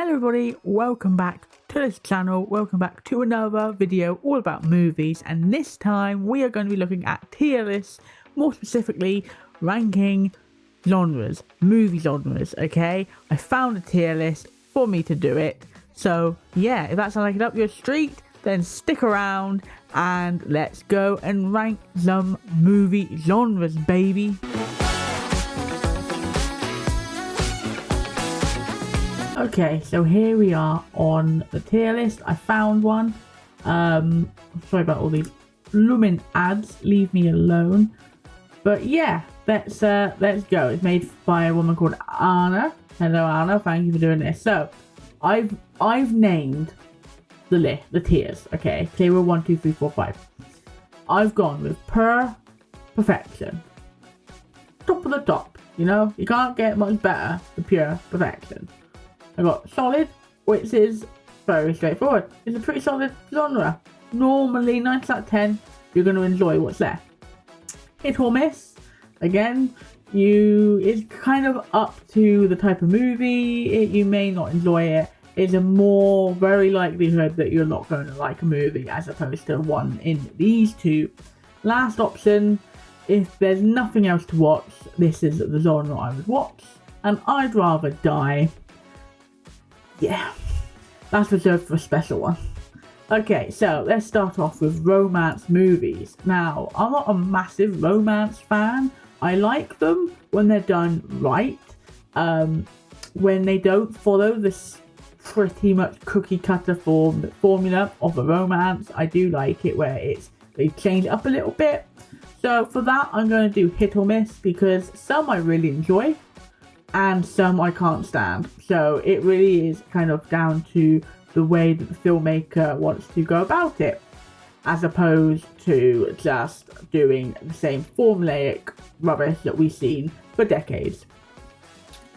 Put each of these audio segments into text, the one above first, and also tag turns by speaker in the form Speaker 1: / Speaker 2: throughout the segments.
Speaker 1: Hello everybody, welcome back to this channel, welcome back to another video all about movies, and this time we are going to be looking at tier lists, more specifically ranking genres, movie genres, okay? I found a tier list for me to do it, so yeah, if that sounds like it up your street, then stick around and let's go and rank some movie genres, baby. Okay, so here we are on the tier list. I found one. Sorry about all these blooming ads. Leave me alone. But yeah, let's go. It's made by a woman called Anna. Hello, Anna. Thank you for doing this. So, I've named the tiers. Okay, tier 1, 2, 3, 4, 5. I've gone with perfection. Top of the top. You know, you can't get much better than pure perfection. I got solid, which is very straightforward. It's a pretty solid genre. Normally, 9 out of 10, you're going to enjoy what's there. Hit or miss, again, it's kind of up to the type of movie. You may not enjoy it. It's a more very likelihood that you're not going to like a movie as opposed to one in these two. Last option, if there's nothing else to watch, this is the genre I would watch, and I'd rather die. Yeah, that's reserved for a special one. Okay, so let's start off with romance movies. Now, I'm not a massive romance fan. I like them when they're done right. When they don't follow this pretty much cookie cutter formula of a romance, I do like it where they change it up a little bit. So for that, I'm going to do hit or miss, because some I really enjoy and some I can't stand. So it really is kind of down to the way that the filmmaker wants to go about it, as opposed to just doing the same formulaic rubbish that we've seen for decades.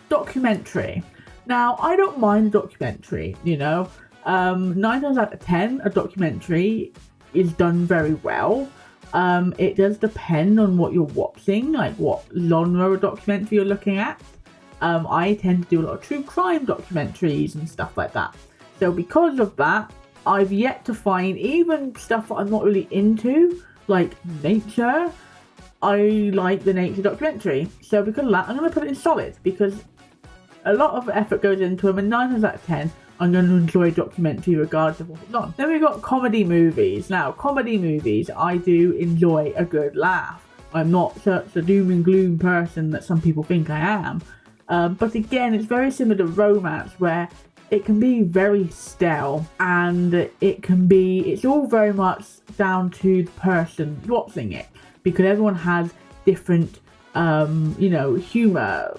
Speaker 1: Documentary. Now, I don't mind a documentary, you know. 9 times out of 10, a documentary is done very well. It does depend on what you're watching, like what genre of documentary you're looking at. I tend to do a lot of true crime documentaries and stuff like that. So because of that, I've yet to find even stuff that I'm not really into, like nature. I like the nature documentary. So because of that, I'm going to put it in solid, because a lot of effort goes into them, and 9 times out of 10, I'm going to enjoy a documentary regardless of what it's on. Then we've got comedy movies. Now, comedy movies, I do enjoy a good laugh. I'm not such a doom and gloom person that some people think I am. But again, it's very similar to romance, where it can be very stale, and it's all very much down to the person watching it, because everyone has different, humor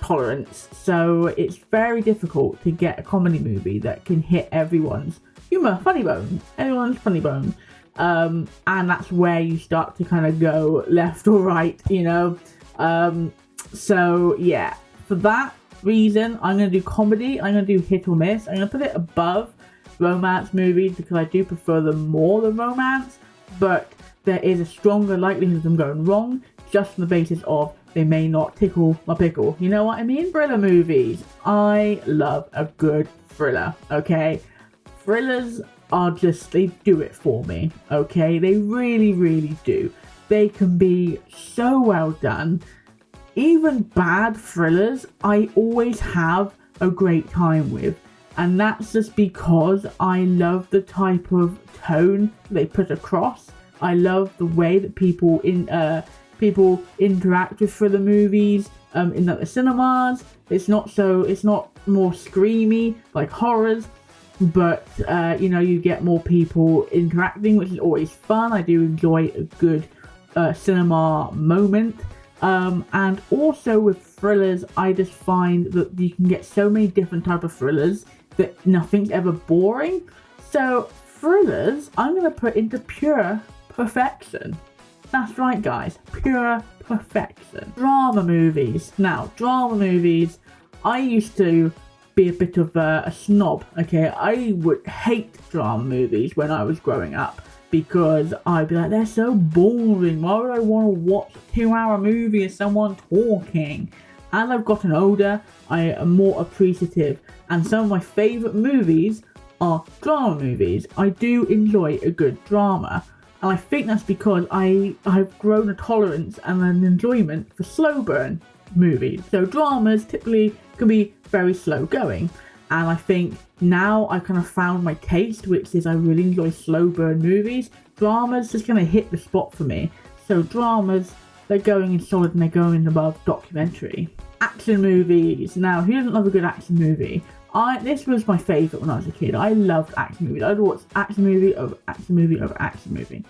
Speaker 1: tolerance. So it's very difficult to get a comedy movie that can hit everyone's humor, everyone's funny bone. And that's where you start to kind of go left or right, you know. So yeah. For that reason, I'm going to do comedy. I'm going to do hit or miss. I'm going to put it above romance movies because I do prefer them more than romance. But there is a stronger likelihood of them going wrong, just on the basis of they may not tickle my pickle. You know what I mean? Thriller movies. I love a good thriller, okay? Thrillers are just, they do it for me, okay? They really, really do. They can be so well done. Even bad thrillers, I always have a great time with. And that's just because I love the type of tone they put across. I love the way that people interact with thriller movies in the cinemas. It's not more screamy like horrors, but you get more people interacting, which is always fun. I do enjoy a good cinema moment. And also with thrillers, I just find that you can get so many different type of thrillers that nothing's ever boring. So thrillers, I'm going to put into pure perfection. That's right, guys, pure perfection. Drama movies. Now, drama movies, I used to be a bit of a snob, okay? I would hate drama movies when I was growing up, because I'd be like, they're so boring. Why would I want to watch a 2-hour movie of someone talking? as I've gotten older, I am more appreciative, and some of my favourite movies are drama movies. I do enjoy a good drama, and I think that's because I've grown a tolerance and an enjoyment for slow burn movies. So dramas typically can be very slow going, and I think now I kind of found my taste, which is I really enjoy slow burn movies. Dramas just kind of hit the spot for me. So dramas, they're going in solid and they're going above documentary. Action movies. Now, who doesn't love a good action movie? This was my favourite when I was a kid. I loved action movies. I'd watch action movie over action movie over action movie.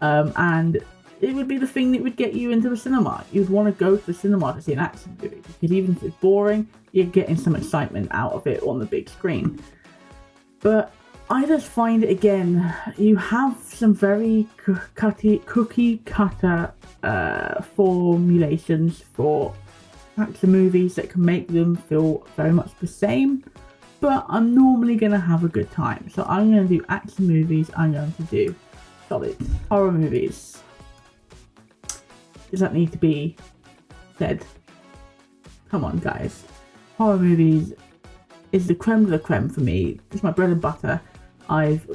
Speaker 1: And it would be the thing that would get you into the cinema. You'd want to go to the cinema to see an action movie, because even if it's boring, you're getting some excitement out of it on the big screen. But I just find it, again, you have some very cookie cutter formulations for action movies that can make them feel very much the same, but I'm normally going to have a good time. So I'm going to do action movies, I'm going to do solid horror movies. Does that need to be said? Come on, guys. Horror movies is the creme de la creme for me. It's my bread and butter. I've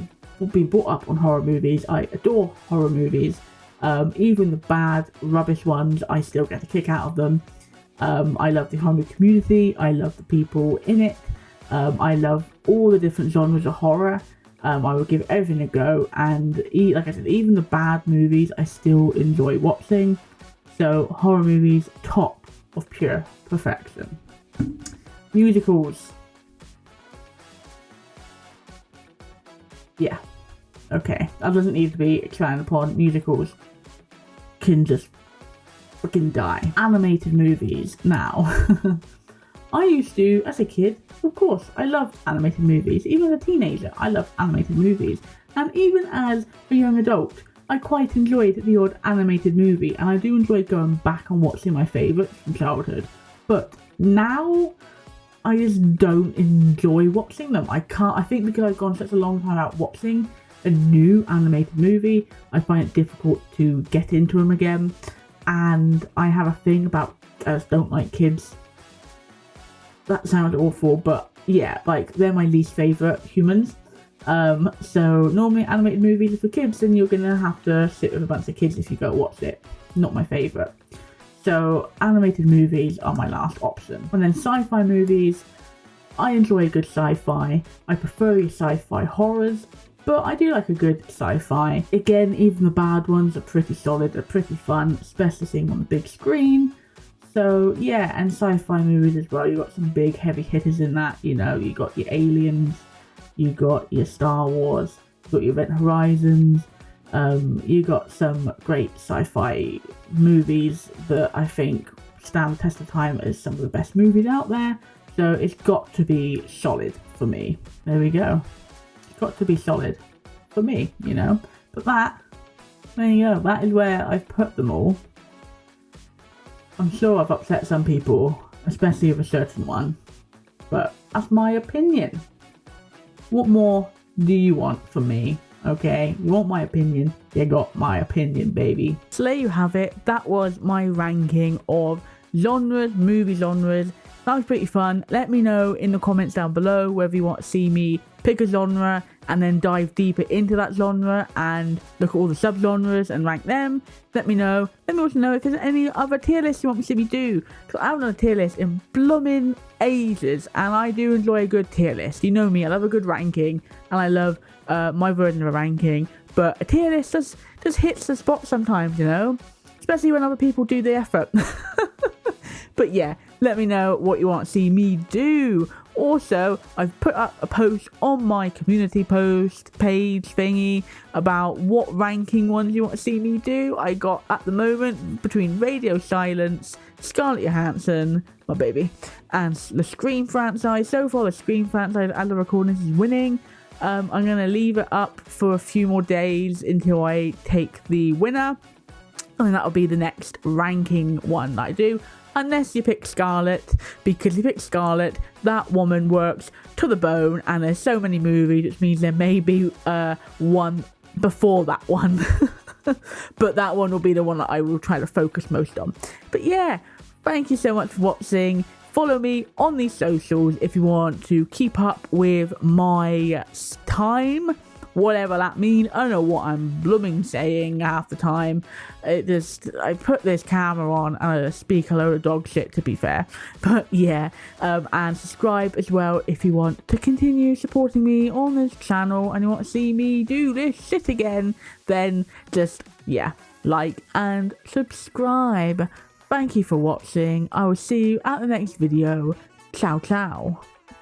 Speaker 1: been brought up on horror movies. I adore horror movies. Even the bad, rubbish ones, I still get a kick out of them. I love the horror community. I love the people in it. I love all the different genres of horror. I will give everything a go. And like I said, even the bad movies, I still enjoy watching. So horror movies, top of pure perfection. Musicals. Yeah. Okay. That doesn't need to be expanded upon. Musicals can just freaking die. Animated movies. Now, I used to, as a kid, of course, I loved animated movies. Even as a teenager, I loved animated movies. And even as a young adult, I quite enjoyed the odd animated movie, and I do enjoy going back and watching my favourites from childhood. But now, I just don't enjoy watching them. I think because I've gone such a long time out watching a new animated movie, I find it difficult to get into them again. And I have a thing about, I just don't like kids. That sounds awful, but yeah, like, they're my least favourite humans. So normally animated movies are for kids, and you're gonna have to sit with a bunch of kids if you go watch it. Not my favourite. So animated movies are my last option. And then sci-fi movies, I enjoy a good sci-fi. I prefer your sci-fi horrors, but I do like a good sci-fi. Again, even the bad ones are pretty solid, they're pretty fun, especially seeing on the big screen. So yeah, and sci-fi movies as well, you got some big heavy hitters in that, you know, you got your Aliens, you got your Star Wars, you got your Event Horizons, you got some great sci-fi movies that I think stand the test of time as some of the best movies out there. So it's got to be solid for me. There we go. It's got to be solid for me, you know. But there you go. That is where I've put them all. I'm sure I've upset some people, especially with a certain one. But that's my opinion. What more do you want from me? Okay, you want my opinion? You got my opinion, baby. So there you have it. That was my ranking of genres, movie genres. That was pretty fun. Let me know in the comments down below whether you want to see me pick a genre and then dive deeper into that genre and look at all the subgenres and rank them. Let me know. Let me also know if there's any other tier lists you want me to see me do. Because I haven't done a tier list in blooming ages, and I do enjoy a good tier list. You know me, I love a good ranking, and I love my version of a ranking. But a tier list just hits the spot sometimes, you know? Especially when other people do the effort. But yeah, let me know what you want to see me do. Also, I've put up a post on my community post page thingy about what ranking ones you want to see me do. I got, at the moment, between Radio Silence, Scarlett Johansson, my baby, and the Scream franchise. So far, the Scream franchise, as the recording is winning. I'm going to leave it up for a few more days until I take the winner. And that'll be the next ranking one that I do. Unless you pick Scarlett, because if you pick Scarlett, that woman works to the bone, and there's so many movies, which means there may be one before that one. But that one will be the one that I will try to focus most on. But yeah, thank you so much for watching. Follow me on these socials if you want to keep up with my time, whatever that means. I don't know what I'm blooming saying half the time. I put this camera on and I just speak a load of dog shit, to be fair. But yeah, and subscribe as well if you want to continue supporting me on this channel and you want to see me do this shit again. Then just, yeah, like and subscribe. Thank you for watching. I will see you at the next video. Ciao, ciao.